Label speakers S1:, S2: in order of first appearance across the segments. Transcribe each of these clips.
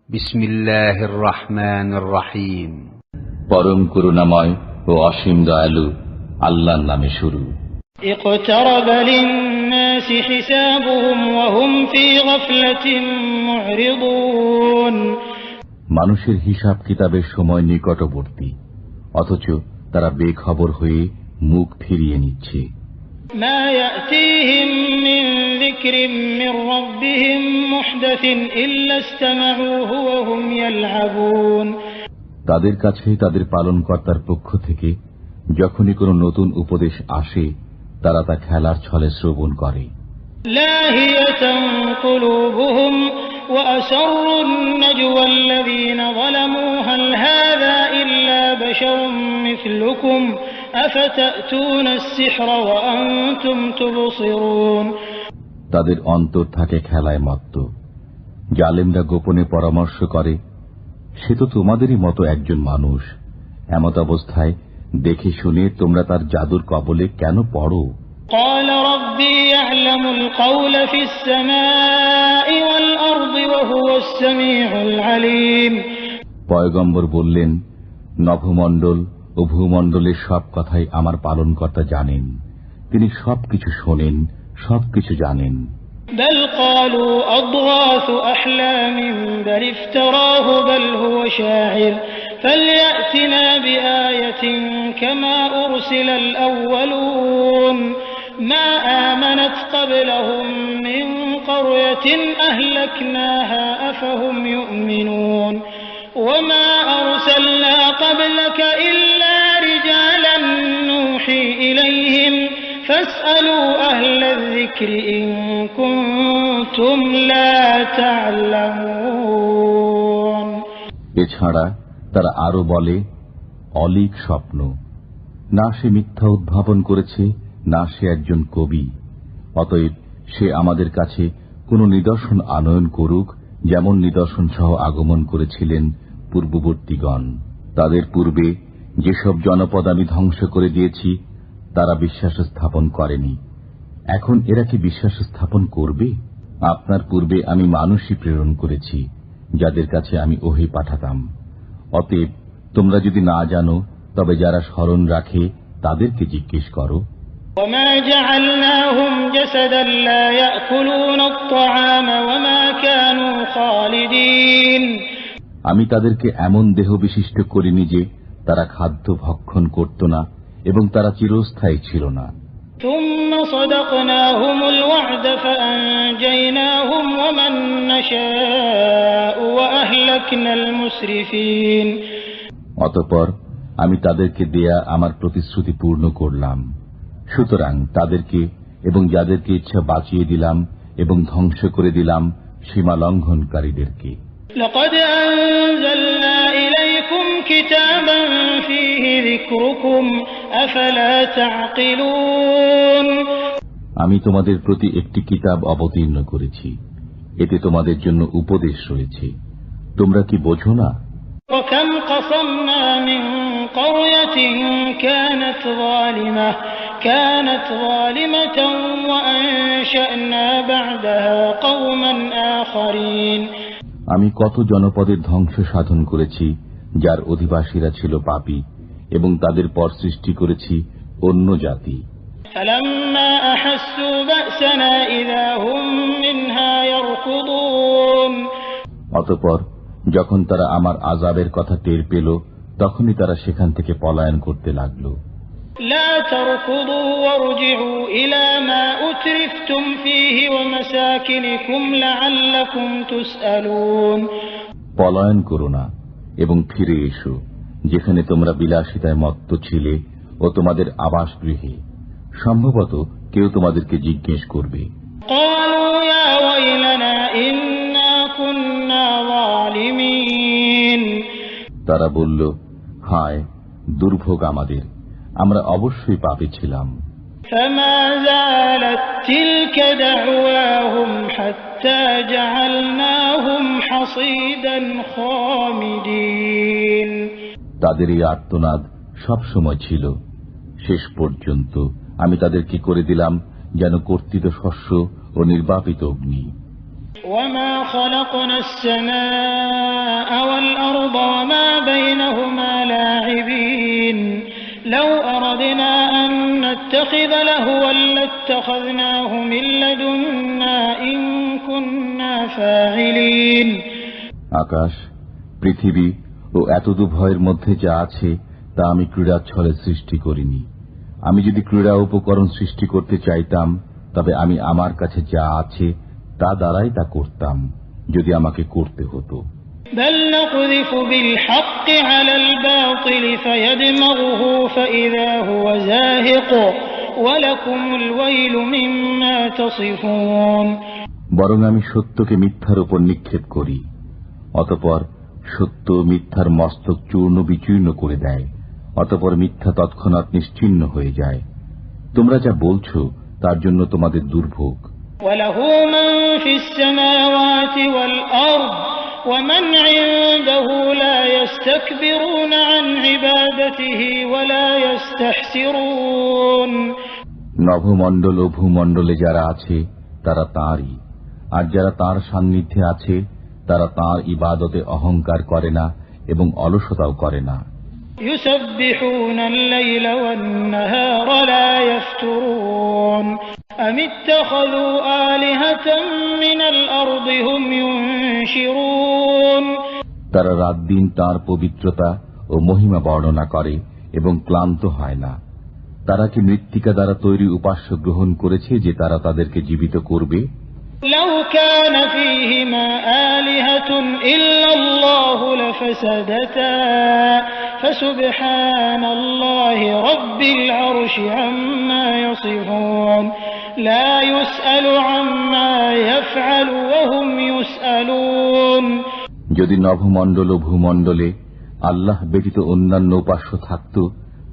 S1: বিসমিল্লাহির রহমানির রহিম।
S2: পরম করুণাময় ও অসীম দয়ালু আল্লাহর নামে শুরু।
S3: ইকতারাবা লিন-নাসি হিসাবুহুম ওয়া হুম ফী গাফলাতিন মু'রিদুন।
S2: মানুষের হিসাব কিতাবের সময় নিকটবর্তী, অথচ তারা বেখবর হয়ে মুখ ফিরিয়ে নিচ্ছে।
S3: মা ইয়াতিহিম মিন যিকরিন মির রাব্বিহিম মুহদাসিন ইল্লা ইসতামাউহু ওয়া হুম ইয়ালআবুন।
S2: তাদের কাছে তাদের পালনকর্তার পক্ষ থেকে যখনই কোনো নতুন উপদেশ আসে, তারা তা খেলার ছলে শ্রবণ করে।
S3: লাহিয়াতান কুলুবুহুম ওয়া আসরুন নাজওয়া আল্লাযীনা যালামু হাল হাযা ইল্লা বাশারুম মিছলুকুম আফাতাতুনা আস-সিহরা ওয়া আনতুম তুবসিরুন।
S2: তাদের অন্তর থাকে খেলায় মত্ত। জালেমরা গোপনে পরামর্শ করে, সে তো তোমাদেরই মতো একজন মানুষ। এমত অবস্থায় দেখে শুনে তোমরা তার জাদুর কবলে কেন পড়ো?
S3: قال ربي يعلم القول في السماء والأرض وهو السميع العليم।
S2: পয়গম্বর বললেন, নভমণ্ডল ও ভূমণ্ডলের সব কথাই আমার পালনকর্তা জানেন, তিনি সবকিছু শোনেন, সবকিছু জানেন।
S3: بل قالوا أضغاث أحلام بل افتراه بل هو شاعر فليأتنا بآية كما أرسل الأولون ما آمنت قبلهم من قرية أهلكناها أفهم يؤمنون وما أرسلنا قبلك إلا رجالا نوحي إليهم فاسألوا أهل الذكر إن كنتم لا تعلمون।
S2: এছাড়া তারা আরো বলে, অলীক স্বপ্ন, না সে মিথ্যা উদ্ভাবন করেছে, না সে একজন কবি। অতএব সে আমাদের কাছে কোন নিদর্শন আনয়ন করুক, যেমন নিদর্শন সহ আগমন করেছিলেন পূর্ববর্তীগণ। তাদের পূর্বে যেসব জনপদ আমি ধ্বংস করে দিয়েছি, তারা বিশ্বাস স্থাপন করেনি। এখন এরা কি বিশ্বাস স্থাপন করবে? আপনার পূর্বে আমি মানুষই প্রেরণ করেছি, যাদের কাছে আমি ওহী পাঠাতাম। অতএব তোমরা যদি না জানো, তবে যারা স্মরণ রাখে তাদেরকে জিজ্ঞেস করো।
S3: وما جعلناهم جسدا لا يأكلون الطعام وما كانوا خالدين।
S2: আমি তাদেরকে এমন দেহ বিশিষ্ট করিনি যে তারা খাদ্য ভক্ষণ করত না এবং তারা চিরস্থায়ী ছিল না।
S3: ثم صدقناهم الوعد فأنجيناهم ومن نشاء وأهلكنا المسرفين।
S2: অতঃপর আমি তাদেরকে দেয়া আমার প্রতিশ্রুতি পূর্ণ করলাম, সুতরাং তাদেরকে এবং যাদেরকে ইচ্ছা বাঁচিয়ে দিলাম এবং ধ্বংস করে দিলাম সীমা লঙ্ঘনকারীদেরকে।
S3: لقد أنزلنا إليكم كتابا فيه ذكركم أفلا تعقلون।
S2: আমি তোমাদের প্রতি একটি কিতাব অবতীর্ণ করেছি, এতে তোমাদের জন্য উপদেশ রয়েছে, তোমরা কি বোঝো না?
S3: وكم قصمنا من قرية كانت ظالمة وأنشأنا بعدها قوما آخرين।
S2: আমি কত জনপদের ধ্বংস সাধন করেছি, যার অধিবাসীরা ছিল পাপী, এবং তাদের পর সৃষ্টি করেছি অন্য জাতি।
S3: فلما أحسوا بأسنا إذا هم منها يركضون।
S2: অতঃপর যখন তারা আমার আযাবের কথা টের পেল, তখনই তারা সেখান থেকে পলায়ন করতে লাগল।
S3: لا تركضوا وارجعوا إلى ما أترفتم فيه ومساكنكم لعلكم تسألون।
S2: পলায়ন করো না এবং ফিরে এসো, যেখানে তোমরা বিলাসিতায় মত্ত ছিলে ও তোমাদের আবাসগৃহে। সম্ভবত কেউ তোমাদেরকে জিজ্ঞেস করবে।
S3: قالوا يا ويلنا إنا كنا ظالمين।
S2: তারা বলল, হায় দুর্ভোগ আমাদের, আমরা অবশ্যই পাপী ছিলাম।
S3: فما زالت تلك دعواهم حتى جعلناهم حصيدا خامدين।
S2: তাদের এই আর্তনাদ সব সময় ছিল, শেষ পর্যন্ত আমি তাদেরকে করে দিলাম যেন কর্তিত শস্য ও নির্বাপিত অগ্নি।
S3: وما خلقنا السماء والأرض وما بينهما لاعبين لو أردنا أن نتخذ لهوا لاتخذناه من لدنا إن كنا فاعلين
S2: আকাশ, পৃথিবী ও এতদূর ভয়ের মধ্যে যা আছে তা আমি ক্রীড়াচ্ছলে সৃষ্টি করিনি। আমি যদি ক্রীড়া উপকরণ সৃষ্টি করতে চাইতাম তবে আমি আমার কাছে যা আছে তা দ্বারাই তা করতাম, যদি আমাকে করতে হতো।
S3: بل نقذف بالحق على الباطل فيدمغه فإذا هو زاهق ولكم الويل مما تصفون।
S2: বরং আমি সত্যকে মিথ্যার উপর নিক্ষেপ করি, অতঃপর সত্য মিথ্যার মস্তক চূর্ণ বিচূর্ণ করে দেয়, অতঃপর মিথ্যা তৎক্ষণাৎ নিশ্চিহ্ন হয়ে যায়। তোমরা যা বলছো তার জন্য তোমাদের দুর্ভোগ।
S3: وله من في السماوات والأرض ومن عنده لا يستكبرون عن عبادته ولا يستحسرون।
S2: নভমণ্ডল ও ভূমণ্ডলে যারা আছে তারা তাঁরই, আর যারা তাঁর সান্নিধ্যে আছে তারা তাঁর ইবাদতে অহংকার করে না এবং অলসতাও করে না।
S3: يسبحون الليل والنهار لا يفترون أم اتخذوا آلهة من الأرض هم ينشرون।
S2: তারা রাত দিন তাঁর পবিত্রতা ও মহিমা বর্ণনা করে এবং ক্লান্ত হয় না। তারা কি মৃত্তিকা দ্বারা তৈরি উপাস্য গ্রহণ করেছে যে তারা তাদেরকে জীবিত করবে?
S3: لو كان فيهما آلهة إلا الله لفسدتا فسبحان الله رب العرش عما يصفون لا يسأل عما يفعل وهم يسألون।
S2: যদি নভমণ্ডল ও ভূমণ্ডলে আল্লাহ ব্যতীত অন্যান্য উপাস্য থাকত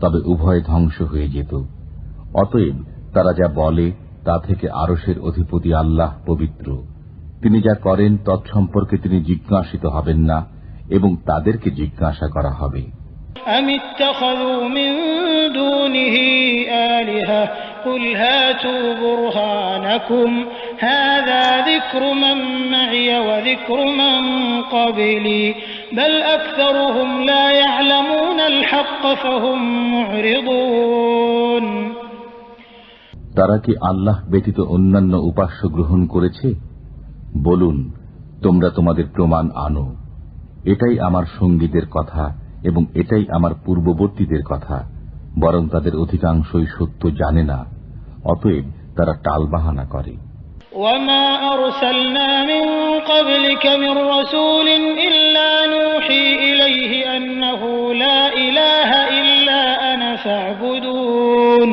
S2: তবে উভয় ধ্বংস হয়ে যেত। অতএব তারা যা বলে তা থেকে আরশের অধিপতি আল্লাহ পবিত্র, তিনি যা করেন তৎসম্পর্কে তিনি জিজ্ঞাসিত হবেন না এবং তাদেরকে জিজ্ঞাসা করা হবে।
S3: أم اتخذوا من دونه آلهة قل هاتوا برهانكم هذا ذكر من معي وذكر من قبلي بل أكثرهم لا يعلمون الحق فهم معرضون।
S2: তারা কি আল্লাহ ব্যতীত অন্যান্য উপাস্য গ্রহণ করেছে? বলুন, তোমরা তোমাদের প্রমাণ আনো। এটাই আমার সঙ্গীদের কথা এবং এটাই আমার পূর্ববর্তীদের কথা, বরং তাদের অধিকাংশই সত্য জানে না, অতএব তারা টালবাহানা করে।
S3: وما أرسلنا من قبلك من رسول إلا نوحي إليه أنه لا إله إلا أنا فاعبدون।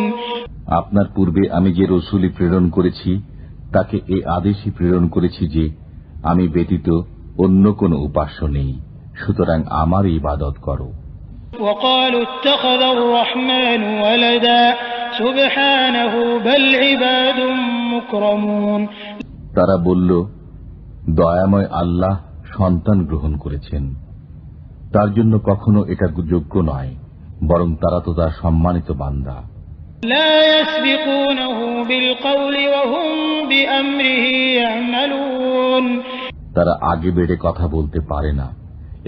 S2: আপনার পূর্বে আমি যে রসূলই প্রেরণ করেছি তাকে এই আদেশই প্রেরণ করেছি যে আমি ব্যতীত অন্য কোন উপাস্য নেই, সুতরাং আমার ইবাদত করো।
S3: وقالوا اتخذ الرحمن ولدا سبحانه بل عباد مكرمون।
S2: তারা বলল, দয়াময় আল্লাহ সন্তান গ্রহণ করেছেন, তার জন্য কখনো এটা যোগ্য নয়, বরং তারা তো তার সম্মানিত বান্দা।
S3: لا يسبقونه بالقول وهم بأمره يعملون।
S2: তারা আগে বেড়ে কথা বলতে পারে না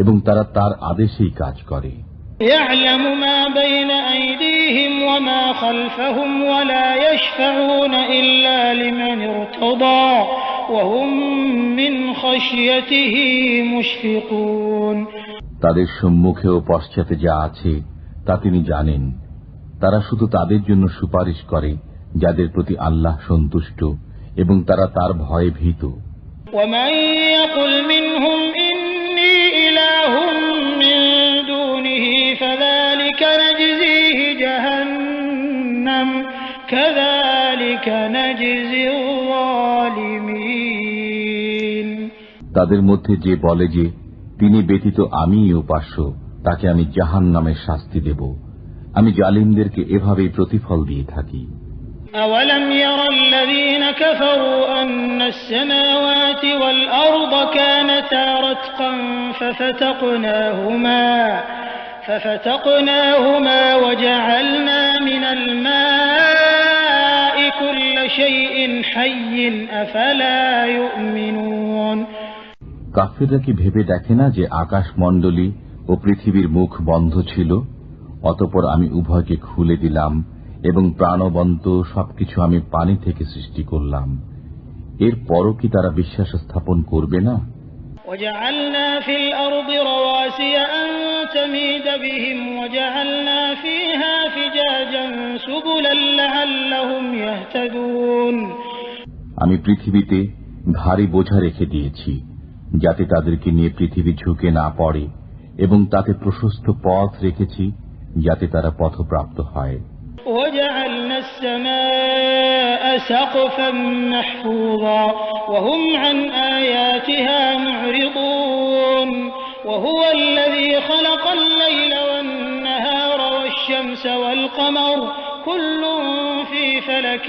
S2: এবং তারা তার আদেশেই কাজ করে।
S3: يعلم ما بين أيديهم وما خلفهم ولا يشفعون إلا لمن ارتضى وهم من خشيته مشفقون।
S2: তাদের সম্মুখে ও পশ্চাতে যা আছে তা তিনি জানেন। তারা শুধু তাদের জন্য সুপারিশ করে যাদের প্রতি আল্লাহ সন্তুষ্ট এবং তারা তার ভয়ে ভীত।
S3: ومن يقل منهم إني إله من دونه فذلك نجزيه جهنم كذلك نجزي الظالمين।
S2: তাদের মধ্যে যে বলে যে তিনি ব্যতীত আমিই উপাস্য, তাকে আমি জাহান্নামের শাস্তি দেব। আমি জালিমদেরকে এভাবেই প্রতিফল দিয়ে থাকি।
S3: أولم ير الذين كفروا أن السماوات والأرض كانتا رتقا ففتقناهما وجعلنا من الماء كل شيء حي أفلا يؤمنون
S2: কাফিররা কি ভেবে দেখে না যে আকাশমণ্ডলী ও পৃথিবীর মুখ বন্ধ ছিল, অতঃপর আমি উভয়কে খুলে দিলাম এবং প্রাণবন্ত সবকিছু আমি পানি থেকে সৃষ্টি করলাম। এরপরও কি তারা বিশ্বাস স্থাপন করবে না?
S3: وجعلنا في الأرض رواسي أن تميد بهم وجعلنا فيها فجاجا سبلا لعلهم يهتدون
S2: আমি পৃথিবীতে ভারী বোঝা রেখে দিয়েছি যাতে তাদেরকে নিয়ে পৃথিবী ঝুঁকে না পড়ে, এবং তাতে প্রশস্ত পথ রেখেছি যাতে তারা পথপ্রাপ্ত হয়।
S3: وجعلنا السماء سقفا محفوظا وهم عن آياتها معرضون وهو الذي خلق الليل والنهار والشمس والقمر كل في فلك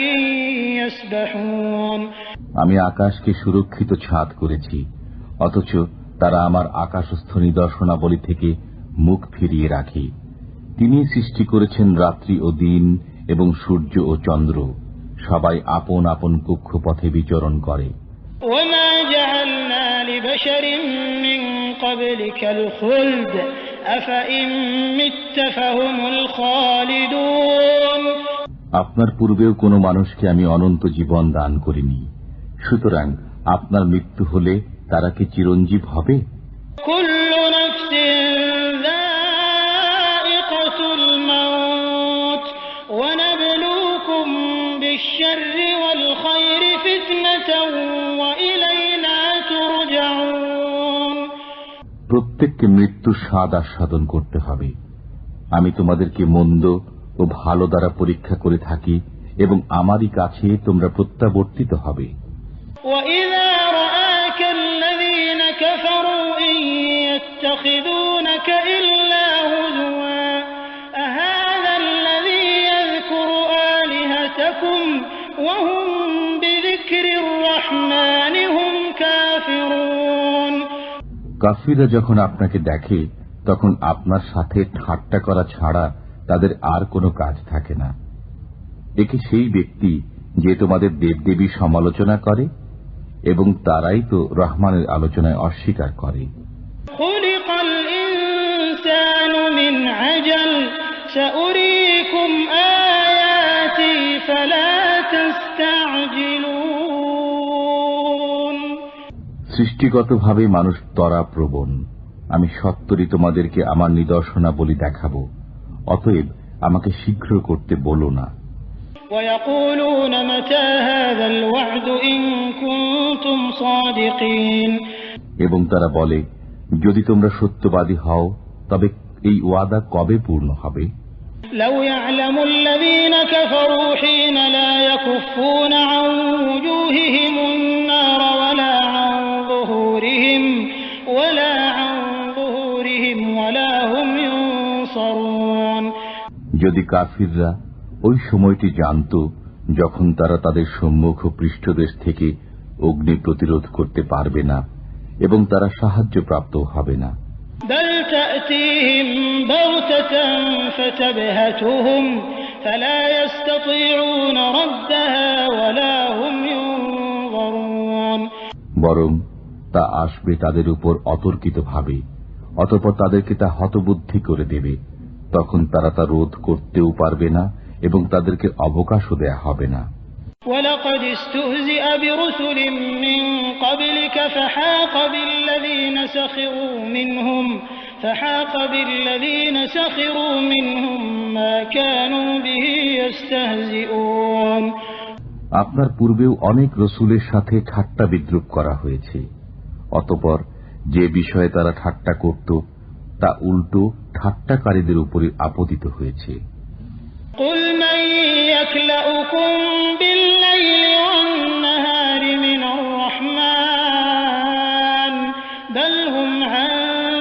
S3: يسبحون
S2: আমি আকাশকে সুরক্ষিত ছাদ করেছি, অথচ তারা আমার আকাশস্থ নিদর্শনাবলী থেকে মুখ ফিরিয়ে রাখে। তিনি সৃষ্টি করেছেন রাত্রি ও দিন এবং সূর্য ও চন্দ্র, সবাই আপন আপন কক্ষপথে বিচরণ করে।
S3: وما جعلنا لبشر من قبلك الخلد أفإن مت فهم الخالدون
S2: আপনার পূর্বেও কোনো মানুষকে আমি অনন্ত জীবন দান করিনি, সুতরাং আপনার মৃত্যু হলে তারা কি চিরঞ্জীব হবে?
S3: كل نفس ذائقة الموت ونبلوكم بالشر والخير فتنة وإلينا ترجعون
S2: প্রত্যেককে মৃত্যুর স্বাদ আস্বাদন করতে হবে। আমি তোমাদেরকে মন্দ ও ভালো দ্বারা পরীক্ষা করে থাকি এবং আমারই কাছে তোমরা প্রত্যাবর্তিত হবে।
S3: وإذا رآك الذين كفروا إن يتخذونك إلا هزوا أهذا الذي يذكر آلهتكم وهم بذكر الرحمن هم كافرون
S2: কাফিররা যখন আপনাকে দেখে তখন আপনার সাথে ঠাট্টা করা ছাড়া তাদের আর কোনো কাজ থাকে না। একে সেই ব্যক্তি যে তোমাদের দেবদেবীর সমালোচনা করে, এবং তারাই তো রহমানের আলোচনায় অস্বীকার করে।
S3: خلق الإنسان من عجل سأريكم آياتي فلا تستعجلون
S2: সৃষ্টিগতভাবে মানুষ ত্বরাপ্রবণ, আমি সত্তরই তোমাদেরকে আমার নিদর্শনাবলী দেখাবো, অতএব আমাকে শীঘ্র করতে বলো না।
S3: ويقولون متى هذا الوعد إن كنتم صادقين
S2: এবং তারা বলে, যদি তোমরা সত্যবাদী হও তবে এই ওয়াদা কবে পূর্ণ হবে?
S3: لو يعلم الذين كفروا حين لا يكفون عن وجوههم النار ولا عن ظهورهم ولا هم ينصرون
S2: যদি কাফিররা ওই সময়টি জানত যখন তারা তাদের সম্মুখ ও পৃষ্ঠদেশ থেকে অগ্নি প্রতিরোধ করতে পারবে না এবং তারা সাহায্যপ্রাপ্ত হবে না।
S3: بل تأتيهم بغتة فتبهتهم فلا يستطيعون ردها ولا هم ينظرون
S2: বরং তা আসবে তাদের উপর অতর্কিতভাবে, অতঃপর তাদেরকে তা হতবুদ্ধি করে দেবে, তখন তারা তা রোধ করতেও পারবে না এবং তাদেরকে অবকাশও দেয়া হবে না।
S3: وَلَقَدِ اسْتُهْزِئَ بِرُسُلٍ مِّن قَبْلِكَ فَحَاقَ بِالَّذِينَ سَخِرُوا مِنْهُم مَّا كَانُوا بِهِ يَسْتَهْزِئُونَ
S2: আপনার পূর্বেও অনেক রসুলের সাথে ঠাট্টা বিদ্রূপ করা হয়েছে, অতঃপর যে বিষয়ে তারা ঠাট্টা করত তা উল্টো ঠাট্টাকারীদের উপরে আপতিত হয়েছে।
S3: قُلْ مَن يَكْلَؤُكُم بِاللَّيْلِ وَالنَّهَارِ مِنَ الرَّحْمَنِ بَلْ هُمْ عَن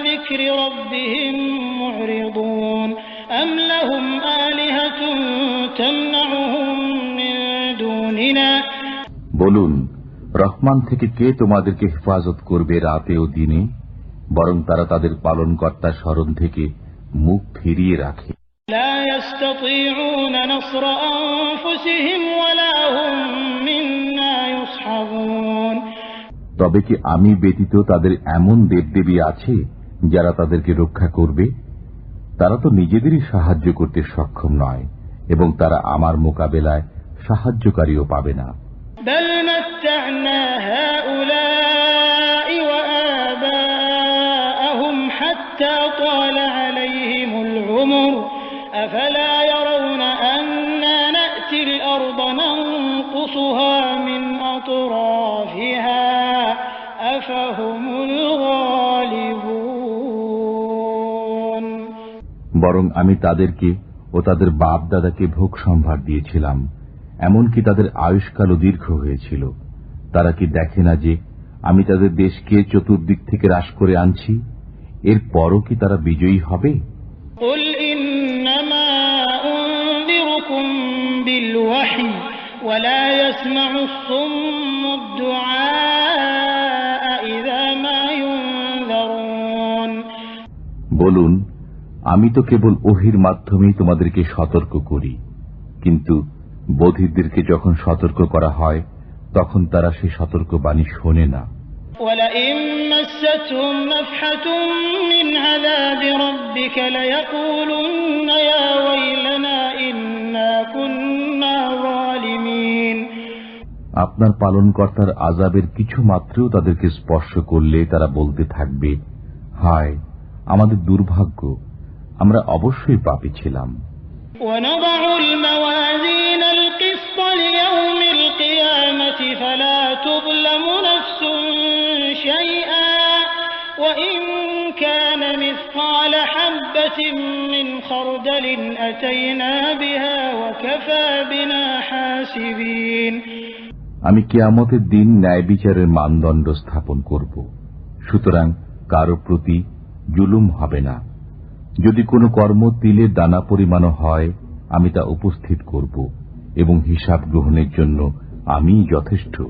S3: ذِكْرِ رَبِّهِم مُّعْرِضُونَ أَمْ لَهُمْ آلِهَةٌ تَمْنَعُهُم مِّن دُونِنَا
S2: বলুন, রহমান থেকে কে তোমাদেরকে হেফাজত করবে রাতে ও দিনে? বরং তারা তাদের পালনকর্তার স্মরণ থেকে মুখ ফিরিয়ে রাখে।
S3: لا يستطيعون نصر أنفسهم ولا هم
S2: তবে কি আমি ব্যতীত তাদের এমন দেবদেবী আছে যারা তাদেরকে রক্ষা করবে? তারা তো নিজেদেরই সাহায্য করতে সক্ষম নয় এবং তারা আমার মোকাবেলায় সাহায্যকারীও পাবে না।
S3: بل متعنا هؤلاء وآباءهم حتى طال عليهم العمر أفلا يرون أنا نأتي الأرض ننقصها من أطرافها أفهم الغالبون।
S2: বরং আমি তাদেরকে ও তাদের বাপ দাদাকে ভোগ সম্ভার দিয়েছিলাম, এমনকি তাদের আয়ুষ্কালও দীর্ঘ হয়েছিল। তারা কি দেখে না যে আমি তাদের দেশকে চতুর্দিক থেকে হ্রাস করে আনছি? এর পরও কি তারা বিজয়ী হবে?
S3: قل إنما أنذركم بالوحي ولا يسمع الصم الدعاء إذا ما ينذرون।
S2: বলুন, আমি তো কেবল ওহির মাধ্যমেই তোমাদেরকে সতর্ক করি, কিন্তু বধিরদেরকে যখন সতর্ক করা হয় তখন তারা সেই সতর্কবাণী শোনে না।
S3: وَلَئِن مَّسَّتْهُمْ نَفْحَةٌ مِّنْ عَذَابِ رَبِّكَ لَيَقُولُنَّ يَا وَيْلَنَا إِنَّا كُنَّا ظَالِمِينَ।
S2: আপনার পালনকর্তার আযাবের কিছু মাত্রও তাদেরকে স্পর্শ করলে তারা বলতে থাকবে, হায় আমাদের দুর্ভাগ্য, আমরা অবশ্যই পাপী ছিলাম।
S3: وَنَضَعُ الْمَوَازِينَ الْقِسْطَ لِيَوْمِ الْقِيَامَةِ فَلَا تُظْلَمُ نَفْسٌ شَيْئًا وَإِن كَانَ مِثْقَالَ حَبَّةٍ مِّنْ خَرْدَلٍ أَتَيْنَا بِهَا وَكَفَى بِنَا حَاسِبِينَ।
S2: আমি কিয়ামতের দিন ন্যায় বিচারের মানদণ্ড স্থাপন করব, সুতরাং কারো প্রতি জুলুম হবে না। যদি কোনো কর্ম তিলের দানা পরিমাণও হয়, আমি তা উপস্থিত করব এবং হিসাব গ্রহণের জন্য আমিই যথেষ্ট।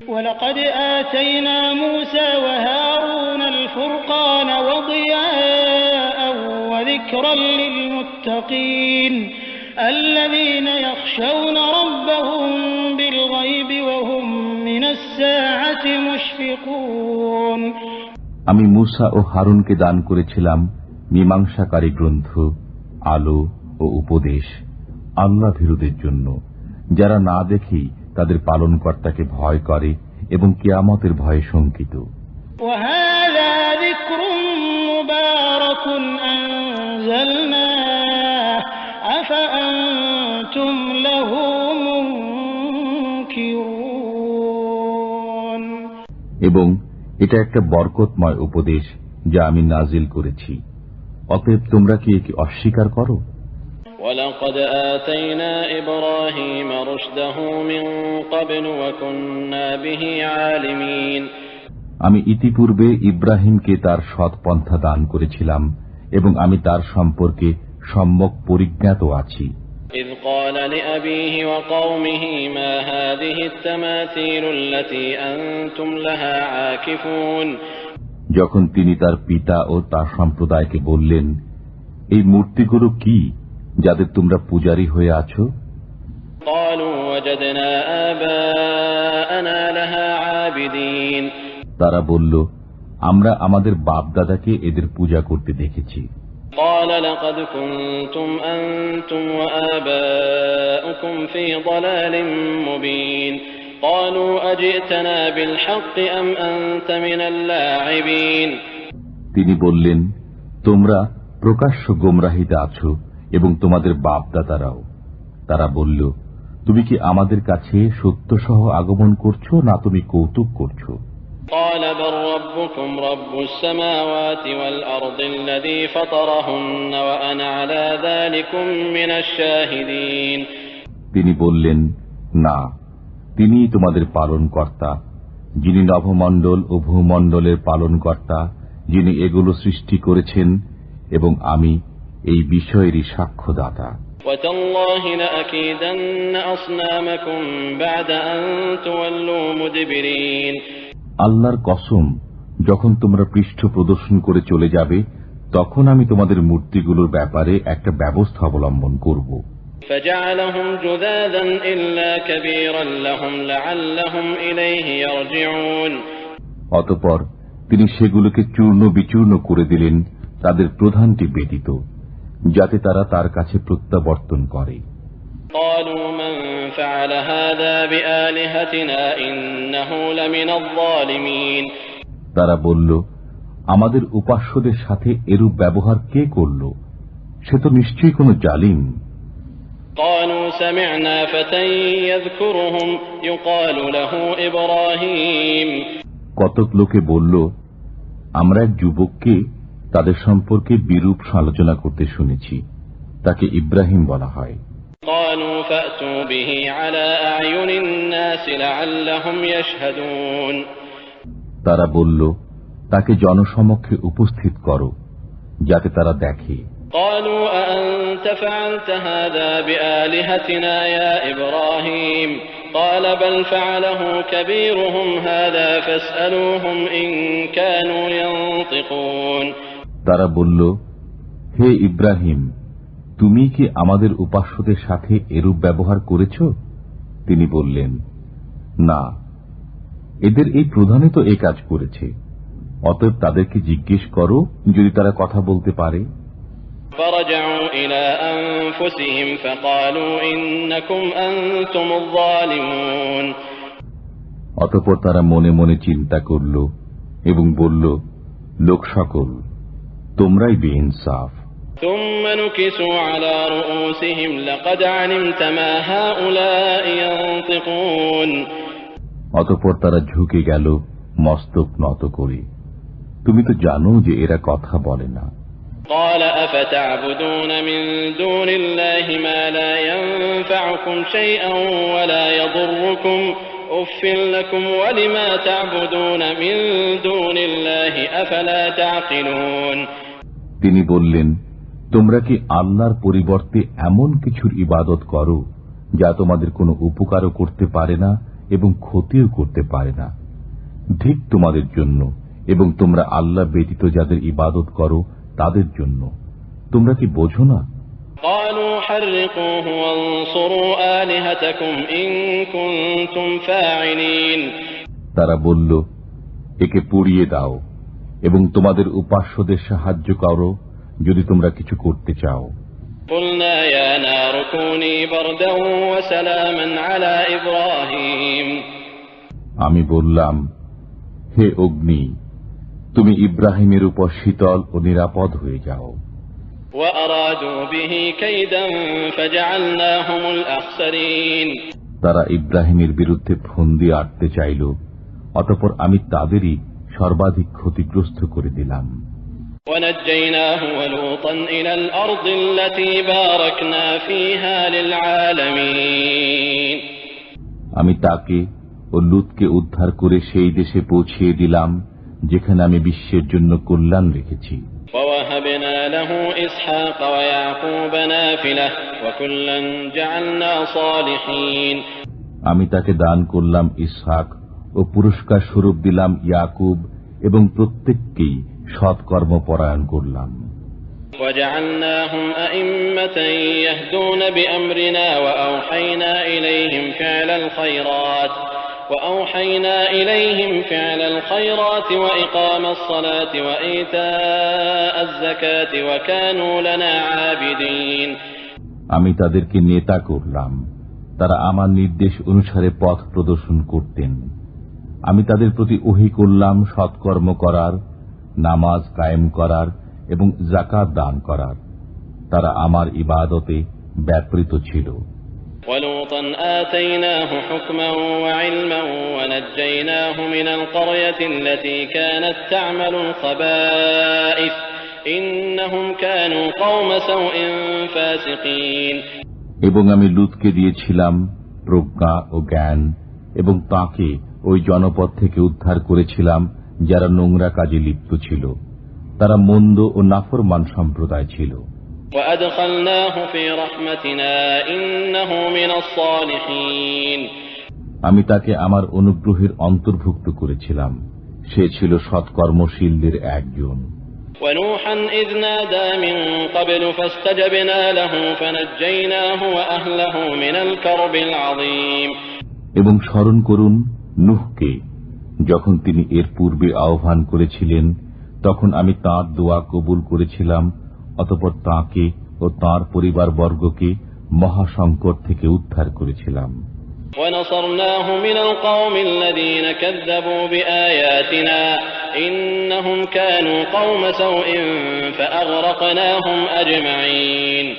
S3: وَلَقَدْ آتَيْنَا مُوسَى وَهَارُونَ الْفُرْقَانَ وَضِيَاءً وَذِكْرًا لِّلْمُتَّقِينَ الَّذِينَ يَخْشَوْنَ رَبَّهُم بِالْغَيْبِ وَهُم مِّنَ السَّاعَةِ مُشْفِقُونَ।
S2: আমি মূসা ও হারুনকে দান করেছিলাম মীমাংসাকারী গ্রন্থ, আলো ও উপদেশ আল্লাহ ভীরুদের জন্য, যারা না দেখেই তাদের পালনকর্তাকে ভয় করে এবং কিয়ামতের ভয়ে শঙ্কিত।
S3: وَهَٰذَا ذِكْرٌ مُّبَارَكٌ أَنزَلْنَاهُ أَفَأَنتُمْ لَهُ مُنكِرُونَ।
S2: এবং এটা একটা বরকতময় উপদেশ যা আমি নাজিল করেছি, অতএব তোমরা কি একে অস্বীকার করো?
S4: وَلَقَدْ آتَيْنَا إِبْرَاهِيمَ رُشْدَهُ مِن قَبْلُ وَكُنَّا بِهِ عَالِمِينَ।
S2: আমি ইতিপূর্বে ইব্রাহিমকে তার সৎপন্থা দান করেছিলাম এবং আমি তার সম্পর্কে সম্যক পরিজ্ঞাত আছি।
S4: إِذْ قَالَ لِأَبِيهِ وَقَوْمِهِ مَا هَٰذِهِ التَّمَاثِيلُ الَّتِي أَنتُمْ لَهَا عَاكِفُونَ।
S2: যখন তিনি তার পিতা ও তার সম্প্রদায়কে বললেন, এই মূর্তিগুলো কি যাদের তোমরা পূজারী হয়ে আছো?
S4: قَالُوا وَجَدْنَا آبَاءَنَا لَهَا عَابِدِينَ।
S2: তারা বলল, আমরা আমাদের বাপ দাদাকে এদের পূজা করতে দেখেছি।
S4: قَالَ لَقَدْ كُنتُمْ أَنتُمْ وَآبَاؤُكُمْ فِي ضَلَالٍ مُّبِينٍ قَالُوا أَجِئْتَنَا بِالْحَقِّ أَمْ أَنتَ مِنَ اللاعبين।
S2: তিনি বললেন, তোমরা প্রকাশ্য গোমরাহিতে আছো এবং তোমাদের বাপ দাদারাও। তারা বলল, তুমি কি আমাদের কাছে সত্য সহ আগমন করছো না তুমি কৌতুক করছো?
S4: قَالَ بَلْ رَبُّكُمْ رَبُّ السَّمَاوَاتِ وَالْأَرْضِ الَّذِي فَطَرَهُنَّ وَأَنَا عَلَى ذَلِكُمْ مِنَ الشَّاهِدِينَ।
S2: তিনি বললেন, না, তিনিই তোমাদের পালনকর্তা, যিনি নভমণ্ডল ও ভূমণ্ডলের পালনকর্তা, যিনি এগুলো সৃষ্টি করেছেন, এবং আমি এই বিষয়েরই সাক্ষ্যদাতা।
S4: وَتَاللَّهِ لَأَكِيدَنَّ أَصْنَامَكُمْ بَعْدَ أَن تُوَلُّوا مُدْبِرِينَ।
S2: আল্লাহর কসম, যখন তোমরা পৃষ্ঠ প্রদর্শন করে চলে যাবে তখন আমি তোমাদের মূর্তিগুলোর ব্যাপারে একটা ব্যবস্থা অবলম্বন করব।
S4: فَجَعَلَهُمْ جُذَاذًا إِلَّا كَبِيرًا لَهُمْ لَعَلَّهُمْ إِلَيْهِ يَرْجِعُونَ।
S2: অতঃপর তিনি সেগুলোকে চূর্ণ বিচূর্ণ করে দিলেন তাদের প্রধানটি ব্যতীত, যাতে তারা তার কাছে প্রত্যাবর্তন করে।
S4: قالوا من فعل هذا بآلهتنا إنه لمن الظالمين।
S2: তারা বলল, আমাদের উপাস্যদের সাথে এরূপ ব্যবহার কে করল? সে তো নিশ্চয়ই কোনো জালিম।
S4: قالوا سمعنا فتى يذكرهم يقال له إبراهيم।
S2: কতক লোকে বলল, আমরা এক যুবককে তাদের সম্পর্কে বিরূপ সমালোচনা করতে শুনেছি, তাকে ইব্রাহিম বলা হয়।
S4: قالوا فأتوا به على أعين الناس لعلهم يشهدون।
S2: তারা বলল, তাকে জনসমক্ষে উপস্থিত করো, যাতে তারা দেখে।
S4: قالوا أأنت فعلت هذا بآلهتنا يا إبراهيم قال بل فعله كبيرهم هذا فاسألوهم إن كانوا ينطقون।
S2: তারা বলল, হে ইব্রাহিম, তুমি কি আমাদের উপাস্যদের সাথে এরূপ ব্যবহার করেছ? তিনি বললেন, না, এদের এই প্রধানে তো এই কাজ করেছে, অতএব তাদেরকে জিজ্ঞেস করো যদি তারা কথা বলতে পারে।
S4: فرجعوا إلى أنفسهم فقالوا إنكم أنتم الظالمون।
S2: অতঃপর তারা মনে মনে চিন্তা করল এবং বলল, লোক সকল, তোমরাই বেইনসাফ।
S4: ثم نكسوا على رؤوسهم لقد علمت ما هؤلاء ينطقون।
S2: অতঃপর তারা ঝুঁকে গেল মস্তক নত করে, তুমি তো জানো যে এরা কথা বলে না।
S4: قال أفتعبدون من دون الله ما لا ينفعكم شيئا ولا يضركم أف لكم ولما تعبدون من دون الله أفلا تعقلون।
S2: তিনি বললেন, তোমরা কি আল্লাহর পরিবর্তে এমন কিছুর ইবাদত করো যা তোমাদের কোনো উপকারও করতে পারে না এবং ক্ষতিও করতে পারে না? ঠিক তোমাদের জন্য এবং তোমরা আল্লাহ ব্যতীত যাদের ইবাদত করো তাদের জন্য। তোমরা কি বোঝো না?
S4: قالوا حرقوه وانصروا آلهتكم إن كنتم فاعلين।
S2: তারা বলল, একে পুড়িয়ে দাও এবং তোমাদের উপাস্যদের সাহায্য করো যদি তোমরা কিছু করতে চাও।
S4: قلنا يا نار كوني بردا وسلاما على إبراهيم।
S2: আমি বললাম, হে অগ্নি, তুমি ইব্রাহিমের উপর শীতল ও নিরাপদ হয়ে যাও।
S4: وأرادوا به كيدا فجعلناهم الأخسرين।
S2: তারা ইব্রাহিমের বিরুদ্ধে ফন্দি আটতে চাইল, অতঃপর আমি তাদেরই সর্বাধিক ক্ষতিগ্রস্ত করে দিলাম।
S4: ونجيناه ولوطا إلى الأرض التي باركنا فيها للعالمين।
S2: আমি তাকে ও লুতকে উদ্ধার করে সেই দেশে পৌঁছিয়ে দিলাম যেখানে আমি বিশ্বের জন্য কল্যাণ রেখেছি।
S4: ووهبنا له إسحاق ويعقوب نافلة وكلا جعلنا صالحين।
S2: আমি তাকে দান করলাম ইসহাক ও পুরস্কার স্বরূপ দিলাম ইয়াকুব এবং প্রত্যেককেই সৎকর্ম পরায়ণ করলাম।
S4: وجعلناهم أئمة يهدون بأمرنا وأوحينا إليهم فعل الخيرات وإقام الصلاة وإيتاء الزكاة وكانوا لنا عابدين।
S2: আমি তাদেরকে নেতা করলাম, তারা আমার নির্দেশ অনুসারে পথ প্রদর্শন করতেন। আমি তাদের প্রতি ওহী করলাম সৎকর্ম করার, নামাজ কায়েম করার এবং যাকাত দান করার। তারা আমার ইবাদতে ব্যাপৃত ছিল।
S4: ولوطا آتيناه حكما وعلما ونجيناه من القرية التي كانت تعمل الخبائث إنهم كانوا قوم سوء فاسقين।
S2: এবং আমি লুতকে দিয়েছিলাম প্রজ্ঞা ও জ্ঞান এবং তাকে ওই জনপদ থেকে উদ্ধার করেছিলাম যারা নোংরা কাজে লিপ্ত ছিল। তারা মন্দ ও নাফরমান সম্প্রদায় ছিল।
S4: وأدخلناه في رحمتنا إنه من الصالحين।
S2: আমি তাকে আমার অনুগ্রহের অন্তর্ভুক্ত করেছিলাম, সে ছিল সৎকর্মশীলদের একজন।
S4: ونوحا إذ نادى من قبل فاستجبنا له فنجيناه وأهله من الكرب العظيم।
S2: এবং স্মরণ করুন নূহকে, যখন তিনি এর পূর্বে আহ্বান করেছিলেন, তখন আমি তাঁর দোয়া কবুল করেছিলাম। অতঃপর তাঁকে ও তাঁর পরিবারবর্গকে মহাসংকট থেকে উদ্ধার করেছিলাম।
S4: وَنَصَرْنَاهُ مِنَ الْقَوْمِ الَّذِينَ كَذَّبُوا بِآيَاتِنَا إِنَّهُمْ كَانُوا قَوْمَ سَوْءٍ فَأَغْرَقْنَاهُمْ أَجْمَعِينَ।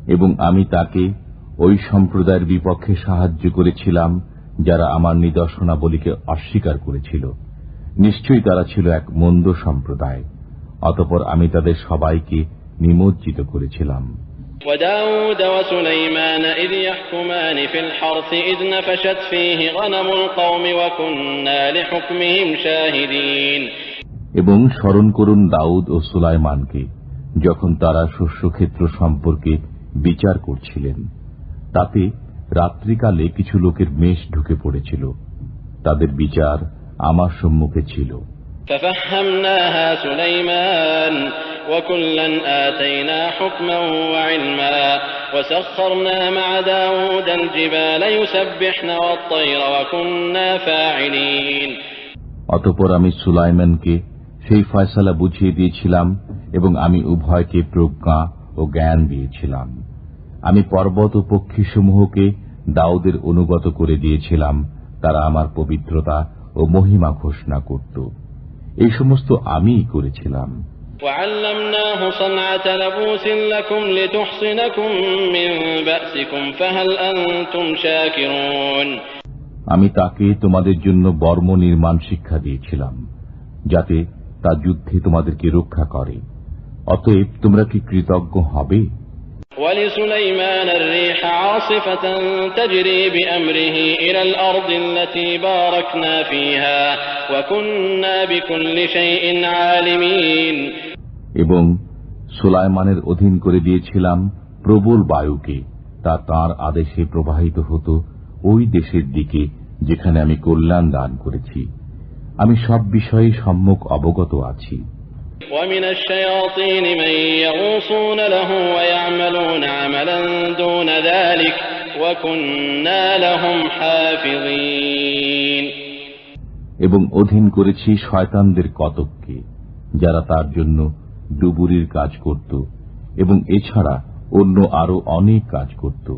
S2: এবং আমি তাকে ওই সম্প্রদায়ের বিপক্ষে সাহায্য করেছিলাম যারা আমার নিদর্শনাবলীকে অস্বীকার করেছিল। নিশ্চয়ই তারা ছিল এক মন্দ সম্প্রদায়। অতঃপর আমি তাদের সবাইকে নিমজ্জিত করেছিলাম।
S4: وَدَاوُودَ وَسُلَيْمَانَ إِذْ يَحْكُمَانِ فِي الْحَرْثِ إِذْ نَفَشَتْ فِيهِ غَنَمُ الْقَوْمِ وَكُنَّا لِحُكْمِهِمْ شَاهِدِينَ।
S2: এবং স্মরণ করুন দাউদ ও সুলাইমানকে, যখন তারা শস্যক্ষেত্র সম্পর্কে বিচার করছিলেন। তাতে রাত্রিকালে কিছু লোকের মেষ ঢুকে পড়েছিল। তাদের বিচার আমার সম্মুখে ছিল।
S4: فَفَهَّمْنَاهَا سُلَيْمَانَ وَكُلًّا آتَيْنَا حُكْمًا وَعِلْمًا وَسَخَّرْنَا مَعَ دَاوُودَ الْجِبَالَ يُسَبِّحْنَ وَالطَّيْرَ وَكُنَّا فَاعِلِينَ।
S2: অতঃপর আমি সুলাইমানকে সেই ফয়সালা বুঝিয়ে দিয়েছিলাম এবং আমি উভয়কে প্রজ্ঞা ও জ্ঞান দিয়েছিলাম। আমি পর্বত ও পক্ষীসমূহকে দাউদের অনুগত করে দিয়েছিলাম। তারা আমার পবিত্রতা ও মহিমা ঘোষণা করত। এই সমস্ত আমিই করেছিলাম।
S4: وَعَلَّمْنَاهُ صَنْعَةَ لَبُوسٍ لَكُمْ لِتُحْصِنَكُم مِّن بَأْسِكُمْ فَهَلْ أَنتُمْ شَاكِرُونَ।
S2: আমি তাকে তোমাদের জন্য বর্ম নির্মাণ শিক্ষা দিয়েছিলাম, যাতে তা যুদ্ধে তোমাদেরকে রক্ষা করে। অতএব তোমরা কি কৃতজ্ঞ হবে?
S4: وَلِسُلَيْمَانَ الرِّيحَ عَاصِفَةً تَجْرِي بِأَمْرِهِ إِلَى الْأَرْضِ الَّتِي بَارَكْنَا فِيهَا وَكُنَّا بِكُلِّ شَيْءٍ عَالِمِينَ।
S2: এবং সুলাইমানের অধীন করে দিয়েছিলাম প্রবল বায়ুকে, তা তাঁর আদেশে প্রবাহিত হতো ওই দেশের দিকে যেখানে আমি কল্যাণ দান করেছি। আমি সব বিষয়ে সম্যক অবগত আছি।
S4: وَمِنَ الشَّيَاطِينِ مَن يَغُوصُونَ لَهُ وَيَعْمَلُونَ عَمَلًا دُونَ ذَلِكَ وَكُنَّا لَهُمْ حَافِظِينَ।
S2: এবং অধীন করেছি শয়তানদের কতককে, যারা তার জন্য ডুবুরির কাজ করত এবং এছাড়া অন্য আরো অনেক কাজ করত।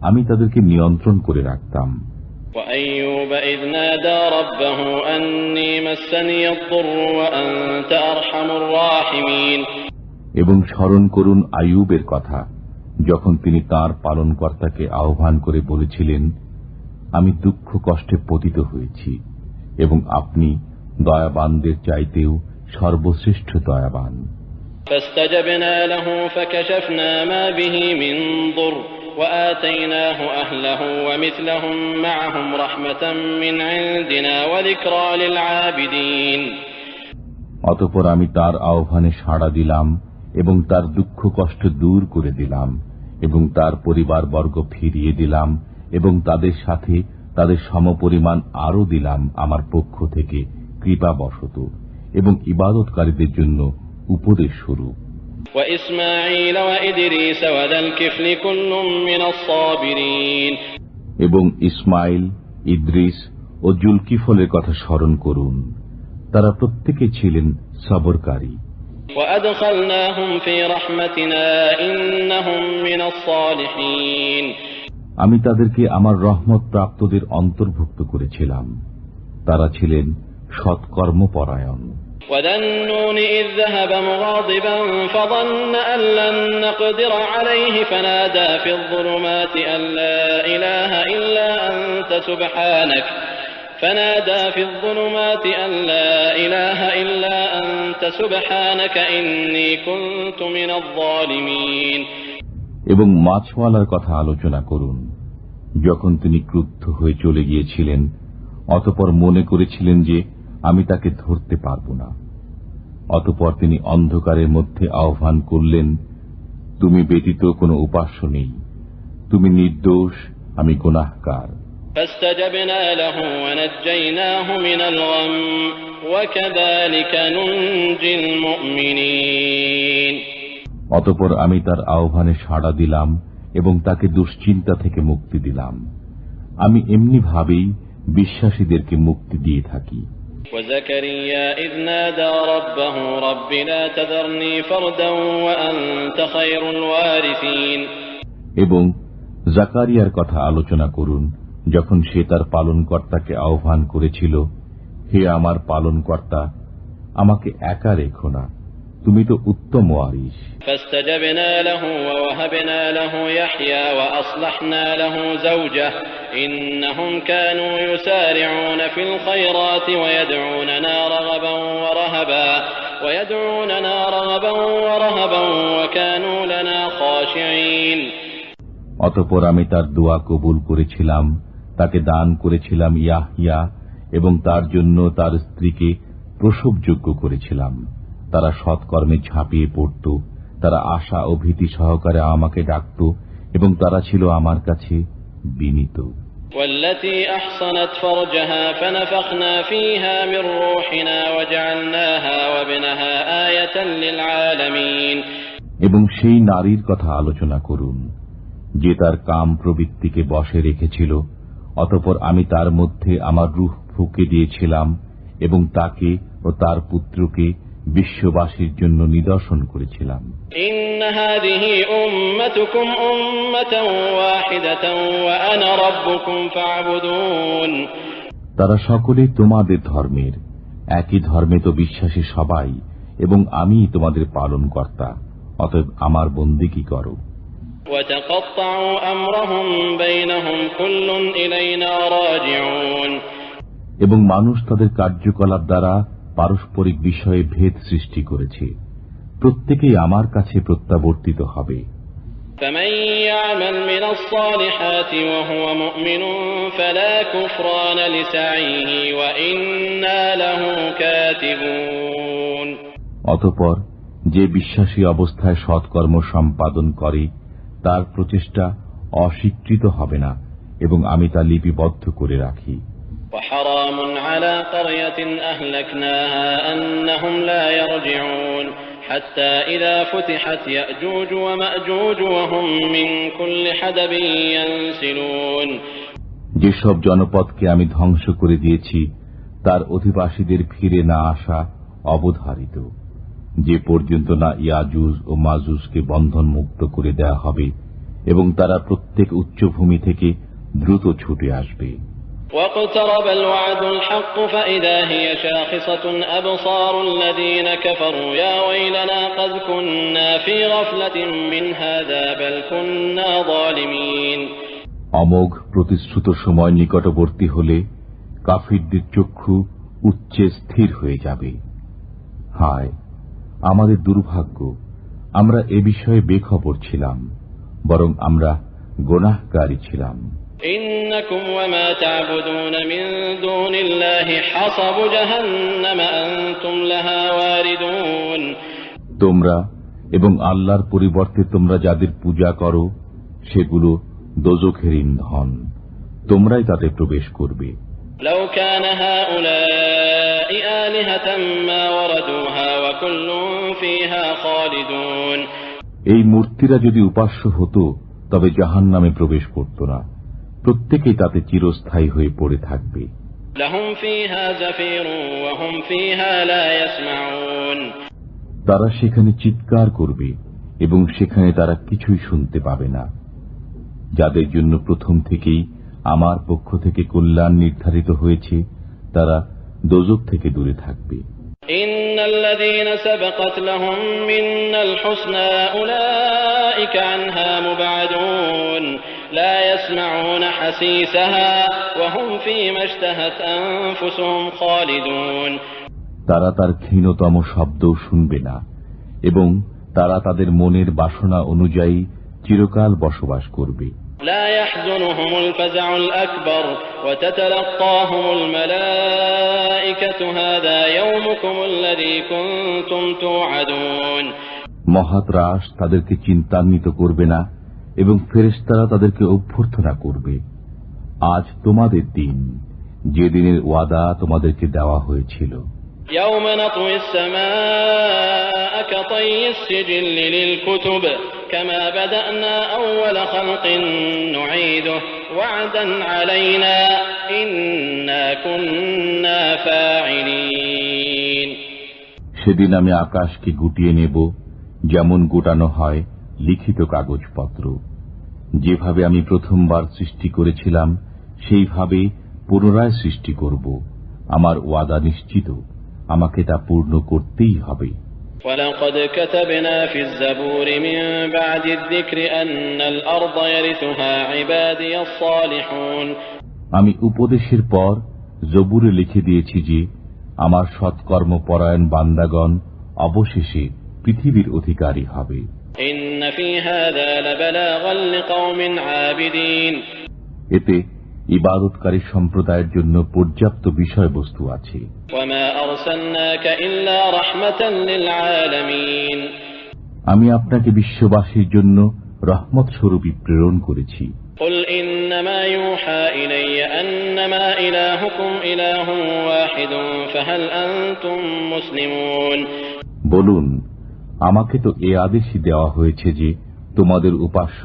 S2: আমি তাদেরকে নিয়ন্ত্রণ করে রাখতাম।
S4: وَأَيُّوبَ إِذْ نَادَى رَبَّهُ أَنِّي مَسَّنِيَ الضُّرُّ وَأَنْتَ أَرْحَمُ الرَّاحِمِينَ।
S2: এবং স্মরণ করুন আইয়ুবের কথা, যখন তিনি তাঁর পালনকর্তাকে আহ্বান করে বলেছিলেন, আমি দুঃখ কষ্টে পতিত হয়েছি এবং আপনি দয়াবানদের চাইতেও সর্বশ্রেষ্ঠ দয়াবান।
S4: فَاسْتَجَبْنَا لَهُ فَكَشَفْنَا مَا بِهِ مِنْ ضُرٍّ وَآتَيْنَاهُ أَهْلَهُ وَمِثْلَهُم مَّعَهُمْ رَحْمَةً مِّنْ عِندِنَا وَذِكْرَىٰ لِلْعَابِدِينَ।
S2: অতঃপর আমি তার আহ্বানে সাড়া দিলাম এবং তার দুঃখ কষ্ট দূর করে দিলাম এবং তার পরিবারবর্গ ফিরিয়ে দিলাম এবং তাদের সাথে তাদের সমপরিমাণ আরও দিলাম আমার পক্ষ থেকে কৃপাবশত এবং ইবাদতকারীদের জন্য উপদেশ স্বরূপ।
S4: وَإِسْمَاعِيلَ وَإِدْرِيسَ وَذَا الْكِفْلِ كُلٌّ مِّنَ الصَّابِرِينَ।
S2: এবং ইসমাইল, ইদ্রিস ও জুলকিফলের কথা স্মরণ করুন, তারা প্রত্যেকে ছিলেন সবরকারী।
S4: وَأَدْخَلْنَاهُمْ فِي رَحْمَتِنَا إِنَّهُمْ مِنَ الصَّالِحِينَ।
S2: আমি তাদেরকে আমার রহমত প্রাপ্তদের অন্তর্ভুক্ত করেছিলাম, তারা ছিলেন সৎকর্মপরায়ণ।
S4: وَذَا النُّونِ إِذ ذَّهَبَ مُغَاضِبًا فَظَنَّ أَن لَّن نَّقْدِرَ عَلَيْهِ فَنَادَىٰ فِي الظُّلُمَاتِ أَن لَّا إِلَٰهَ إِلَّا أَنتَ سُبْحَانَكَ إِنِّي كُنتُ مِنَ الظَّالِمِينَ।
S2: এবং মাছওয়ালার কথা আলোচনা করুন, যখন তিনি ক্রুদ্ধ হয়ে চলে গিয়েছিলেন, অতঃপর মনে করেছিলেন যে আমি তাকে ধরতে পারব না। অতঃপর তিনি অন্ধকারের মধ্যে আহ্বান করলেন, তুমি ব্যতীত কোনো উপাস্য নেই, তুমি নির্দোষ, আমি গুনাহগার।
S4: فاستجبنا له ونجيناه من الغم وكذلك ننجي المؤمنين।
S2: অতঃপর আমি তার আহ্বানে সাড়া দিলাম এবং তাকে দুশ্চিন্তা থেকে মুক্তি দিলাম। আমি এমনি ভাবেই বিশ্বাসীদেরকে মুক্তি দিয়ে থাকি।
S4: وزكريا إذ نادى ربه رب لا تذرني فردا وأنت خير الوارثين।
S2: এবং জাকারিয়ার কথা আলোচনা করুন, যখন সে তার পালনকর্তাকে আহ্বান করেছিল, হে আমার পালনকর্তা, আমাকে একা রেখো না, তুমি তো উত্তম ওয়ারিস।
S4: فاستجبنا له ووهبنا له يحيى وأصلحنا له زوجه إنهم كانوا يسارعون في الخيرات ويدعوننا رغبا ورهبا وكانوا لنا خاشعين।
S2: অতঃপর আমি তার দোয়া কবুল করেছিলাম, তাকে দান করেছিলাম ইয়াহইয়া, এবং তার জন্য তার স্ত্রীকে প্রসবযোগ্য করেছিলাম। তারা সৎকর্মে ঝাঁপিয়ে পড়ত, তারা আশা ও ভীতি সহকারে আমাকে ডাকত, এবং তারা ছিল আমার কাছে বিনীত।
S4: والتي أحصنت فرجها فنفخنا فيها من روحنا وجعلناها وابنها آية للعالمين।
S2: এবং সেই নারীর কথা আলোচনা করুন, যে তার কাম প্রবৃত্তিকে বশে রেখেছিল, অতঃপর আমি তার মধ্যে আমার রূহ ফুঁকে দিয়েছিলাম এবং তাকে ও তার পুত্রকে বিশ্ববাসীর জন্য নিদর্শন করেছিলাম।
S4: ইন্না হাযিহি উম্মাতুকুম উম্মাতান ওয়াহিদাতান ওয়া আনা রাব্বুকুম ফা'বুদুন।
S2: তারা সকলেই তোমাদের ধর্মের, একই ধর্মে তো বিশ্বাসী সবাই, এবং আমিই তোমাদের পালনকর্তা, অতএব আমার বন্দেগী করো।
S4: ওয়াতাকাত্তাউ আমরাহুম বাইনাহুম কুল্লুন ইলাইনা রাজিউন।
S2: এবং মানুষ তাদের কার্যকলাপ দ্বারা পারস্পরিক বিষয়ে ভেদ সৃষ্টি করেছে, প্রত্যেকেই আমার কাছে প্রত্যাবর্তিত হবে।
S4: فمن يعمل من الصالحات وهو مؤمن فلا كفران لسعيه وإنا له كاتبون।
S2: অতঃপর যে বিশ্বাসী অবস্থায় সৎকর্ম সম্পাদন করে তার প্রচেষ্টা অস্বীকৃত হবে না, এবং আমি তা লিপিবদ্ধ করে রাখি।
S4: وحرام على قرية أهلكناها أنهم لا يرجعون حتى إذا فتحت يأجوج ومأجوج وهم من كل حدب ينسلون।
S2: যেসব জনপদকে আমি ধ্বংস করে দিয়েছি তার অধিবাসীদের ফিরে না আসা অবধারিত, যে পর্যন্ত না ইয়াজুজ ও মাজুজকে বন্ধন মুক্ত করে দেয়া হবে এবং তারা প্রত্যেক উচ্চভূমি থেকে দ্রুত ছুটে আসবে।
S4: واقترب الوعد الحق فإذا هي شاخصة أبصار الذين كفروا يا ويلنا قد كنا في غفلة من هذا بل كنا ظالمين।
S2: অমোঘ প্রতিশ্রুত সময় নিকটবর্তী হলে কাফিরদের চক্ষু উচ্চে স্থির হয়ে যাবে। হায় আমাদের দুর্ভাগ্য, আমরা এ বিষয়ে বেখবর ছিলাম, বরং আমরা গুনাহকারী ছিলাম।
S4: إنكم وما تعبدون من دون الله حصب جهنم أنتم لها واردون।
S2: তোমরা এবং আল্লাহর পরিবর্তে তোমরা যাদের পূজা করো সেগুলো দোজখের ইন্ধন, তোমরাই তাতে প্রবেশ করবে।
S4: لو كان هؤلاء آلهة ما وردوها وكل فيها خالدون।
S2: এই মূর্তিরা যদি উপাস্য হতো তবে জাহান্নামে প্রবেশ করত না, প্রত্যেকেই তাতে চিরস্থায়ী হয়ে পড়ে থাকবে।
S4: لهم فيها زفير وهم فيها لا يسمعون।
S2: তারা সেখানে চিৎকার করবে এবং সেখানে তারা কিছুই শুনতে পাবে না। যাদের জন্য প্রথম থেকেই আমার পক্ষ থেকে কল্যাণ নির্ধারিত হয়েছে তারা দোজখ থেকে দূরে থাকবে।
S4: ইন্নাল্লাযীনা সাবাকাত লাহুম মিনাল হুসনা উলাইকা আনহা মুবআদুন লা ইয়াসমাউনা হাসিসাহা ওয়া হুম ফীমা ইশতাহাত আনফুসুহুম খালিদুন।
S2: তারা তার ক্ষীণতম শব্দও শুনবে না এবং তারা তাদের মনের বাসনা অনুযায়ী চিরকাল বসবাস করবে।
S4: لا يحزنهم الفزع الأكبر وتتلقاهم الملائكة هذا يومكم الذي كنتم توعدون।
S2: মহাত্রাস তাদেরকে চিন্তান্বিত করবে না এবং ফেরেশতারা তাদেরকে অভ্যর্থনা করবে, আজ তোমাদের দিন, যে দিনের ওয়াদা তোমাদেরকে দেওয়া হয়েছিল।
S4: يوم نطوي السماء كطي السجل للكتب كما بدأنا أول خلق نعيده وعدا علينا إنا كنا فاعلين
S2: সেদিন আমি আকাশকে গুটিয়ে নেব যেমন গোটানো হয় লিখিত কাগজপত্র। যেভাবে আমি প্রথমবার সৃষ্টি করেছিলাম সেইভাবে পুনরায় সৃষ্টি করব। আমার ওয়াদা নিশ্চিত, আমাকে তা পূর্ণ করতেই হবে।
S4: ولقد كتبنا في الزبور من بعد الذكر أن الأرض يرثها عبادي الصالحون
S2: আমি উপদেশের পর জবুরে লিখে দিয়েছি যে আমার সৎকর্মপরায়ণ বান্দাগণ অবশেষে পৃথিবীর অধিকারী হবে।
S4: إن في هذا لبلاغا لقوم عابدين
S2: এতে ইবাদতকারী সম্প্রদায়ের জন্য পর্যাপ্ত বিষয়বস্তু আছে।
S4: وما أرسلناك إلا رحمة للعالمين
S2: আমি আপনাকে বিশ্ববাসীর জন্য রহমত স্বরূপই প্রেরণ করেছি।
S4: قل إنما يوحى إلي أنما إلهكم إله واحد فهل أنتم مسلمون
S2: বলুন, আমাকে তো এ আদেশই দেওয়া হয়েছে যে তোমাদের উপাস্য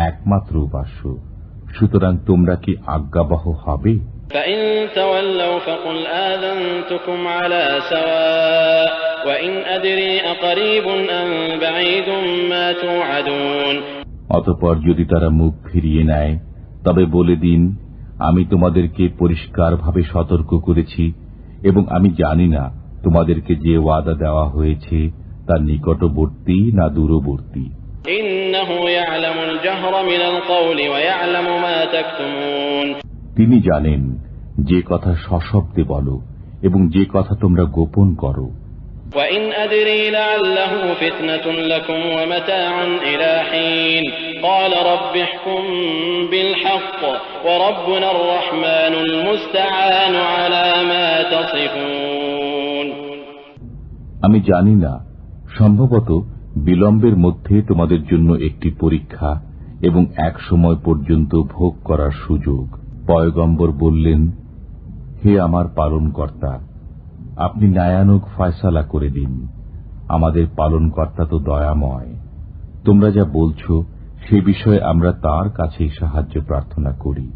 S2: একমাত্র উপাস্য, সুতরাং তোমরা কি আজ্ঞাবহ হবে?
S4: فإن تولوا فقل آذنتكم على سواء وإن أدري أقريب أم بعيد ما توعدون
S2: অতঃপর যদি তারা মুখ ফিরিয়ে নেয় তবে বলে দিন, আমি তোমাদেরকে পরিষ্কারভাবে সতর্ক করেছি এবং আমি জানি না তোমাদেরকে যে ওয়াদা দেওয়া হয়েছে তা নিকটবর্তী না দূরবর্তী।
S4: إنه يعلم الجهر من القول ويعلم ما تكتمون
S2: তিনি জানেন যে কথা সশব্দে বলো এবং যে কথা তোমরা গোপন করো।
S4: وإن أدري لعله فتنة لكم ومتاع إلى حين قال رب احكم بالحق وربنا الرحمن المستعان على ما تصفون
S2: আমি জানি না, সম্ভবত বিলম্বের মধ্যে তোমাদের জন্য একটি পরীক্ষা এবং এক সময় পর্যন্ত ভোগ করার সুযোগ। পয়গম্বর বললেন, হে আমার পালনকর্তা, আপনি ন্যায়ানুগ ফয়সালা করে দিন। আমাদের পালনকর্তা তো দয়াময়। তোমরা যা বলছো সে বিষয়ে আমরা তাঁর কাছেই সাহায্য প্রার্থনা করি।